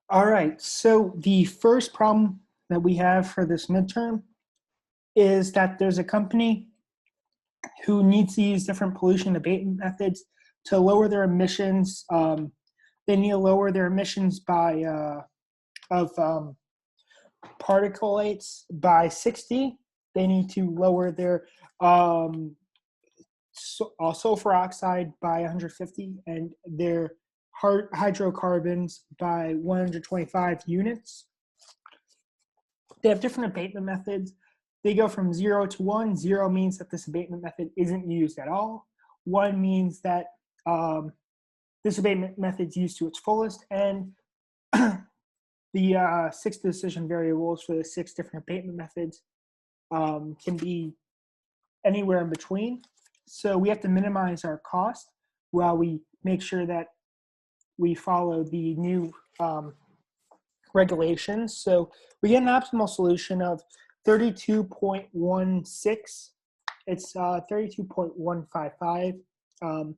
All right, so the first problem that we have for this midterm is that there's a company who needs to use different pollution abatement methods to lower their emissions. They need to lower their emissions by of particulates by 60. They need to lower their sulfur oxide by 150 and their hydrocarbons by 125 units. They have different abatement methods. They go from 0 to 1. 0 means that this abatement method isn't used at all. 1 means that this abatement method is used to its fullest. And the 6 decision variables for the 6 different abatement methods can be anywhere in between. So we have to minimize our cost while we make sure that we follow the new regulations. So we get an optimal solution of 32.16. It's 32.155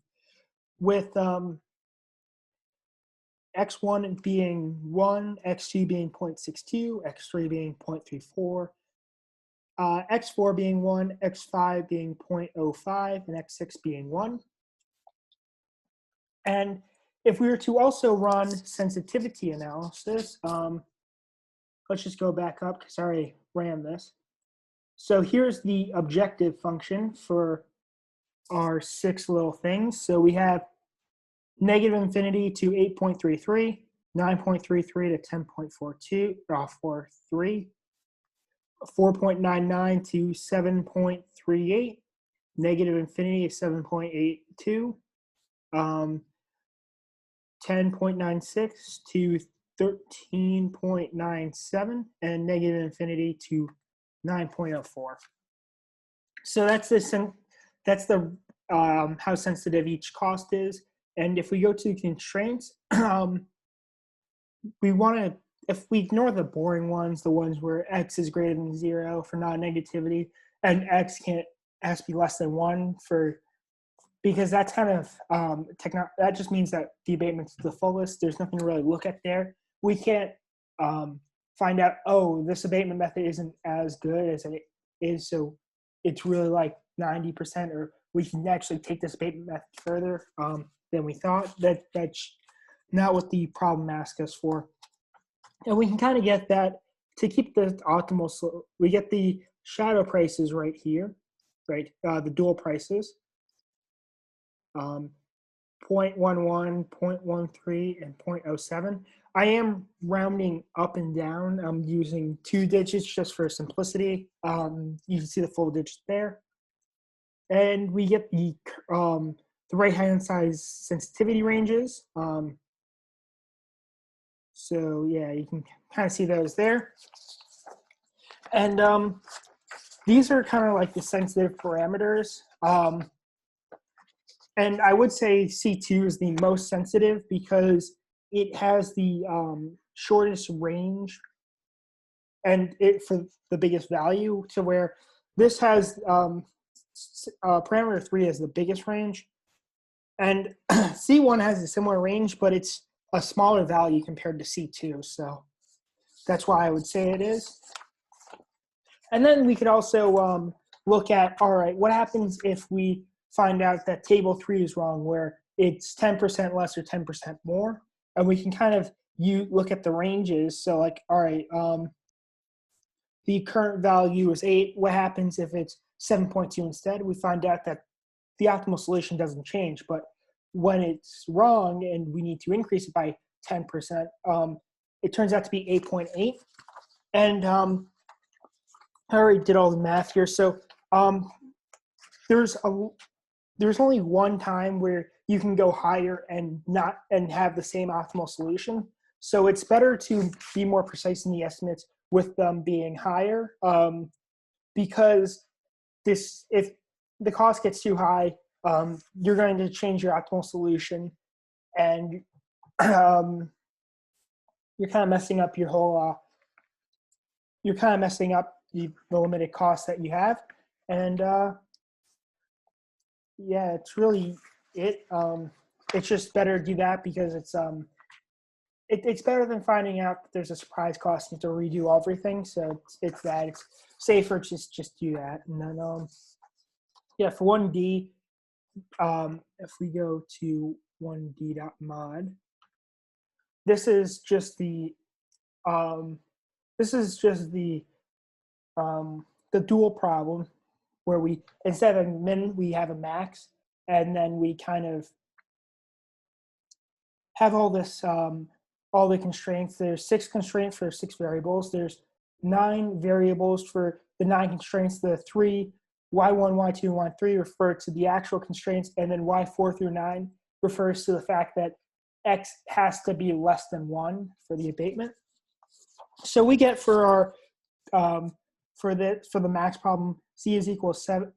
with x1 being 1, x2 being 0.62, x3 being 0.34, x4 being 1, x5 being 0.05, and x6 being 1. And if we were to also run sensitivity analysis, let's just go back up because I already ran this. So here's the objective function for our 6 little things. So we have negative infinity to 8.33, 9.33 to 10.42, 43, 4.99 to 7.38, negative infinity of 7.82, 10.96 to 13.97, and negative infinity to 9.04. So that's the how sensitive each cost is. And if we go to constraints, we want to, if we ignore the boring ones, the ones where x is greater than 0 for non-negativity, and x has to be less than 1 for, because that's kind of that just means that the abatement's the fullest. There's nothing to really look at there. We can't find out, oh, this abatement method isn't as good as it is, so it's really like 90%, or we can actually take this abatement method further than we thought. That's not what the problem asked us for. And we can kind of get that to keep the optimal. So we get the shadow prices right here, right? The dual prices. 0.11, 0.13, and 0.07. I am rounding up and down. I'm using 2 digits just for simplicity. You can see the full digits there. And we get the right-hand side sensitivity ranges. So yeah, you can kind of see those there. And these are kind of like the sensitive parameters. And I would say C2 is the most sensitive because it has the shortest range and it for the biggest value, to where this has parameter 3 has the biggest range. And C1 has a similar range, but it's a smaller value compared to C2. So that's why I would say it is. And then we could also look at, all right, what happens if we find out that table 3 is wrong, where it's 10% less or 10% more? And we can kind of look at the ranges. So like, all right, the current value is 8. What happens if it's 7.2 instead? We find out that the optimal solution doesn't change, but when it's wrong and we need to increase it by 10%, it turns out to be 8.8. And I already did all the math here. So there's only one time where you can go higher and have the same optimal solution. So it's better to be more precise in the estimates with them being higher, because if the cost gets too high, you're going to change your optimal solution, and you're kind of messing up your whole. You're kind of messing up the limited cost that you have, and yeah, it's really it. It's just better to do that because it's it's better than finding out that there's a surprise cost and you have to redo everything. So it's that it's safer just do that. And then yeah, for 1D, if we go to 1D.mod, this is just the this is just the dual problem where we, instead of a min, we have a max, and then we kind of have all this, all the constraints. There's 6 constraints for 6 variables. There's 9 variables for the 9 constraints. The 3, y1, y2, and y3 refer to the actual constraints, and then y4 through 9 refers to the fact that x has to be less than 1 for the abatement. So we get for our for the max problem, c is equal to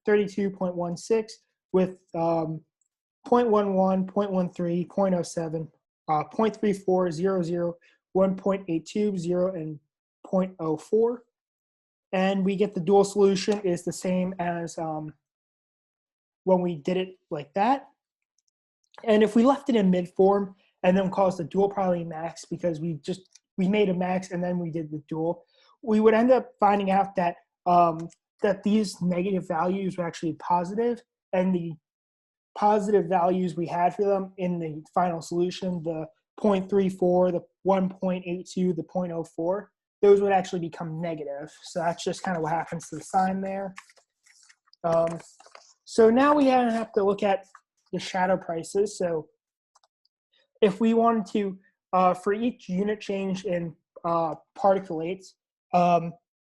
32.16 with 0.11, 0.13, 0.07, 0.34, 00, 1.82, 0, and 0.04. And we get the dual solution is the same as when we did it like that. And if we left it in mid form and then caused the dual probability max because we made a max and then we did the dual, we would end up finding out that that these negative values were actually positive, and the positive values we had for them in the final solution, the 0.34, the 1.82, the 0.04, those would actually become negative. So that's just kind of what happens to the sign there. So now we have to look at the shadow prices. So if we wanted to, for each unit change in particulates,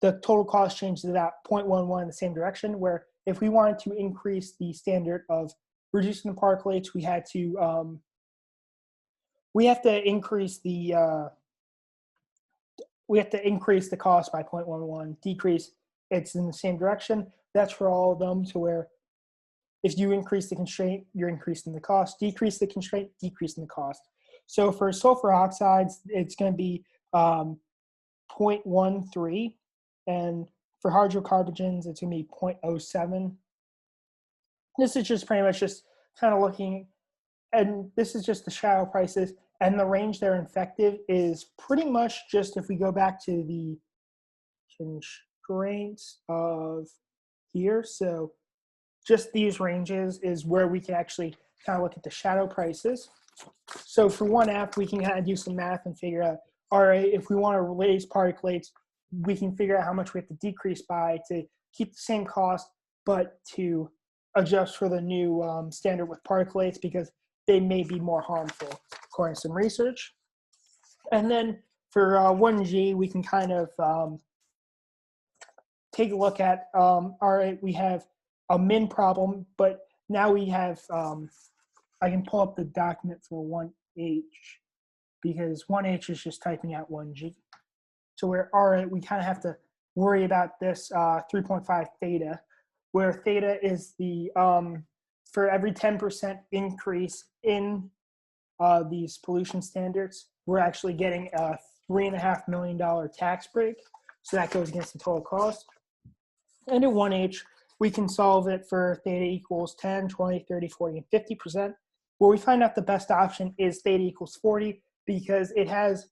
the total cost changes to that 0.11 in the same direction, where if we wanted to increase the standard of reducing the particulates, we have to increase the cost by 0.11. Decrease, it's in the same direction. That's for all of them, to where if you increase the constraint, you're increasing the cost. Decrease the constraint, decreasing the cost. So for sulfur oxides, it's going to be 0.13, and for hydrocarbons, it's going to be 0.07. This is just pretty much just kind of looking, and this is just the shadow prices, and the range they're effective is pretty much just, if we go back to the constraints of here, so just these ranges is where we can actually kind of look at the shadow prices. So for 1F, we can kind of do some math and figure out, all right, if we want to raise particulates, we can figure out how much we have to decrease by to keep the same cost, but to adjust for the new standard with particulates because they may be more harmful, according to some research. And then for 1G, we can kind of take a look at, all right, we have a min problem, but now we have, I can pull up the document for 1H because 1H is just typing out 1G. So we're, all right, we kind of have to worry about this 3.5 theta, where theta is the, for every 10% increase in these pollution standards, we're actually getting a $3.5 million tax break. So that goes against the total cost. And in 1H, we can solve it for theta equals 10, 20, 30, 40, and 50%, where we find out the best option is theta equals 40 because it has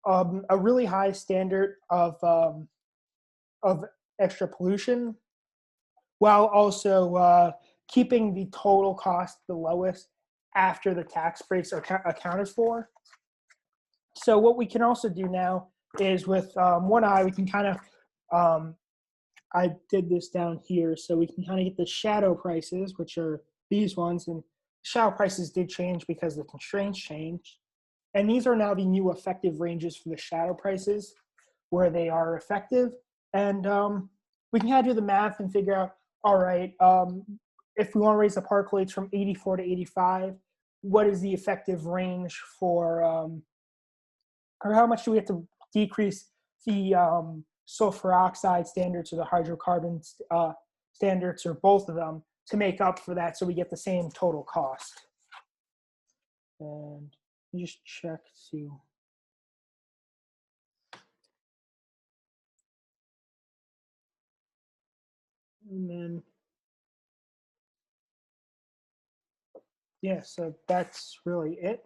a really high standard of extra pollution, while also keeping the total cost the lowest after the tax breaks are accounted for. So what we can also do now is with 1I, we can kind of, I did this down here, so we can kind of get the shadow prices, which are these ones, and shadow prices did change because the constraints changed. And these are now the new effective ranges for the shadow prices, where they are effective. And we can kind of do the math and figure out, all right, if we want to raise the particulates from 84 to 85, what is the effective range for, or how much do we have to decrease the sulfur oxide standards or the hydrocarbon standards, or both of them, to make up for that so we get the same total cost. And just check to, and then, yeah, so that's really it.